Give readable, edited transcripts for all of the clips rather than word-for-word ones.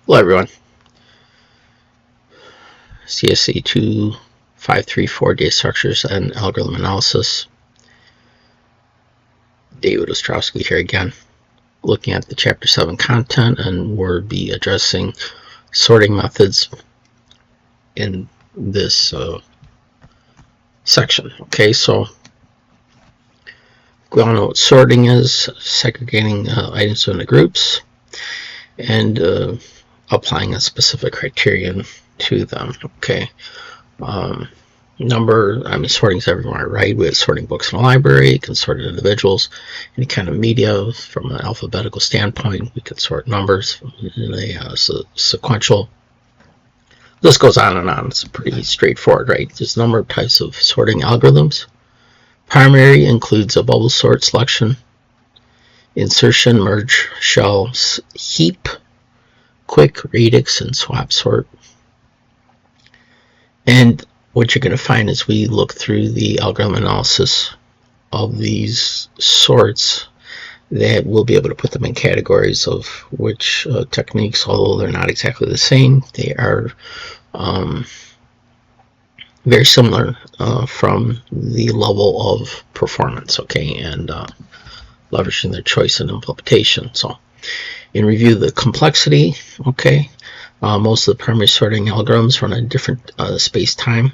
Hello everyone. CSE 2534 Data Structures and Algorithm Analysis. David Ostrowski here again, looking at the Chapter 7 content, and we'll be addressing sorting methods in this section. Okay, so we all know what sorting is: segregating items into groups and applying a specific criterion to them. Okay, sorting is everywhere, right? We have sorting books in a library. You can sort individuals, any kind of media from an alphabetical standpoint. We can sort numbers in a sequential. This goes on and on. It's pretty straightforward, right? There's a number of types of sorting algorithms. Primary includes a bubble sort, selection, insertion, merge, shell, heap, quick, radix, and swap sort. And what you're going to find as we look through the algorithm analysis of these sorts, that we'll be able to put them in categories of which techniques, although they're not exactly the same, they are very similar from the level of performance, okay, and leveraging their choice and implementation. So in review, the complexity, okay, most of the primary sorting algorithms run a different space-time.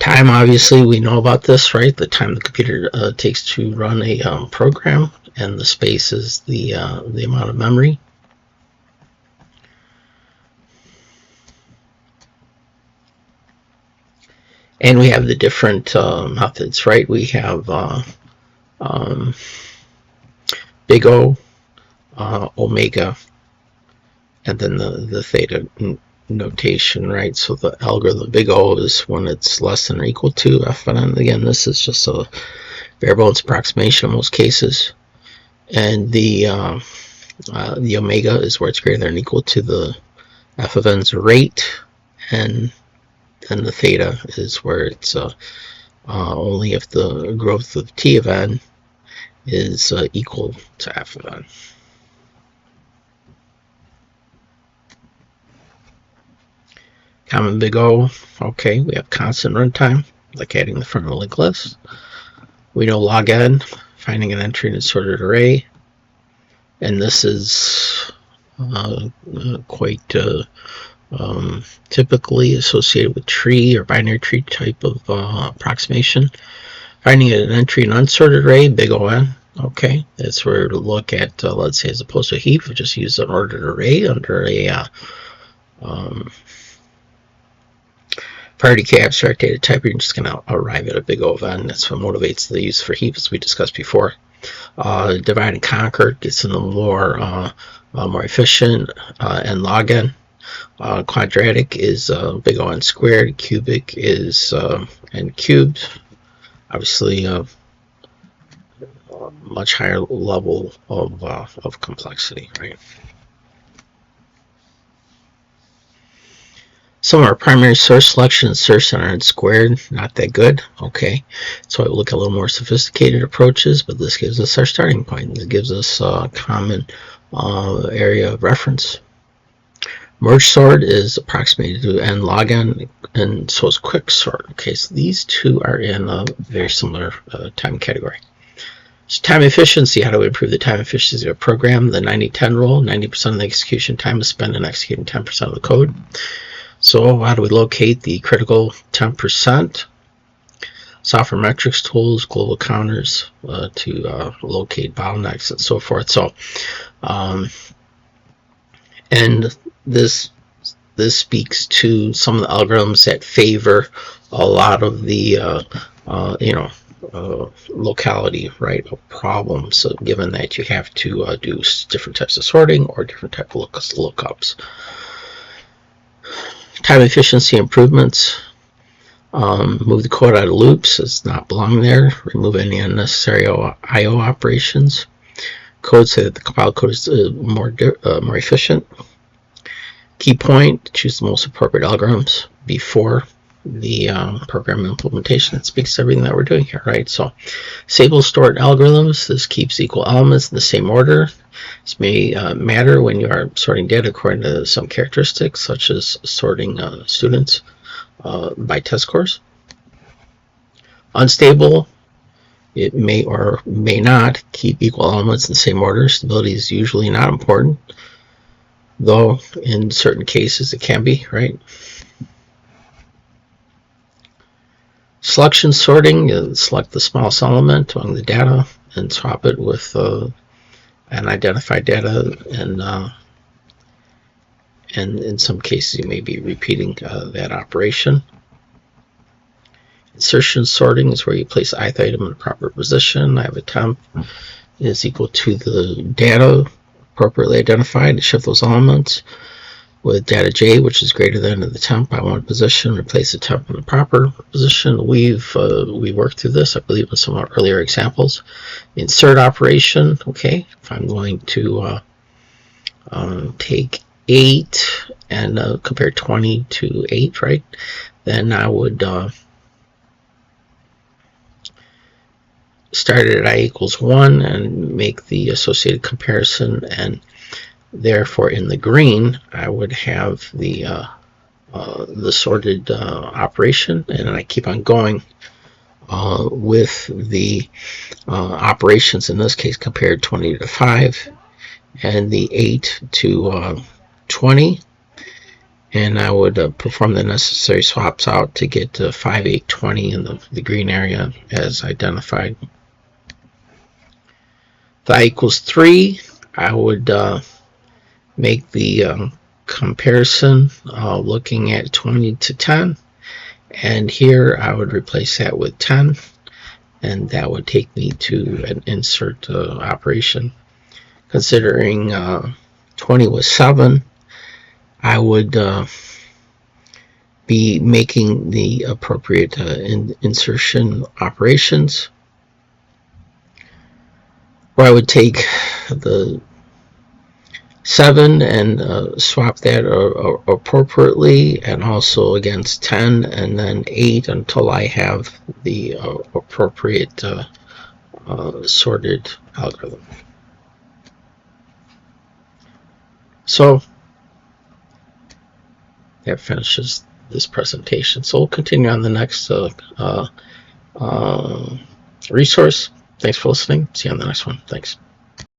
Time, obviously, we know about this, right? The time the computer takes to run a program, and the space is the amount of memory. And we have the different methods, right? We have big O, omega, and then the theta notation, right? So the algorithm big O is when it's less than or equal to f of n. Again, this is just a bare bones approximation in most cases. And the omega is where it's greater than or equal to the f of n's rate, and then the theta is where it's only if the growth of t of n is equal to f of n. Common big O, okay, we have constant runtime, like adding the front of a linked list. We know log n, finding an entry in a sorted array, and this is quite typically associated with tree or binary tree type of approximation. Finding an entry in an unsorted array, big O(n), okay, that's where to look at, let's say, as opposed to a heap, we just use an ordered array under a priority key abstract data type. You're just going to arrive at a big O of n. That's what motivates the use for heaps, as we discussed before. Divide and conquer gets in the more efficient, and log n. Quadratic is big O n squared. Cubic is n cubed. Obviously, a much higher level of complexity, right? Some of our primary source selection and search are n squared, not that good, okay? So I will look at a little more sophisticated approaches, but this gives us our starting point. It gives us a common area of reference. Merge sort is approximated to n log n, and so is quick sort. Okay, so these two are in a very similar time category. So time efficiency, how do we improve the time efficiency of a program? The 90-10 rule, 90% of the execution time is spent in executing 10% of the code. So how do we locate the critical 10%? Software metrics tools, global counters to locate bottlenecks and so forth. So, and this speaks to some of the algorithms that favor a lot of the locality, right, of problems. So given that you have to do different types of sorting or different type of lookups. Time efficiency improvements. Move the code out of loops, does not belong there. Remove any unnecessary I/O operations. Code so that the compiled code is more efficient. Key point, choose the most appropriate algorithms before the program implementation that speaks to everything that we're doing here, right? So stable stored algorithms, this keeps equal elements in the same order. This may matter when you are sorting data according to some characteristics, such as sorting students by test scores. Unstable, it may or may not keep equal elements in the same order. Stability is usually not important, though in certain cases it can be, right? Selection sorting, you select the smallest element among the data and swap it with an identified data, and in some cases you may be repeating that operation. Insertion sorting is where you place ith item in a proper position. I have a temp is equal to the data appropriately identified to shift those elements with data j, which is greater than the temp I want position. Replace the temp in the proper position. We worked through this, I believe, in some earlier examples. Insert operation. Okay, if I'm going to take 8 and compare 20 to 8, right? Then I would start it at I equals 1 and make the associated comparison, and therefore in the green I would have the sorted operation, and I keep on going with the operations. In this case, compared 20 to 5 and the 8 to 20, and I would perform the necessary swaps out to get to 5, 8, 20 in the green area as identified. If I equals 3, I would make the comparison looking at 20 to 10, and here I would replace that with 10, and that would take me to an insert operation. Considering 20 was 7, I would be making the appropriate insertion operations, where I would take the 7 and swap that appropriately, and also against 10, and then 8 until I have the appropriate sorted algorithm. So that finishes this presentation. So we'll continue on the next resource. Thanks for listening. See you on the next one. Thanks.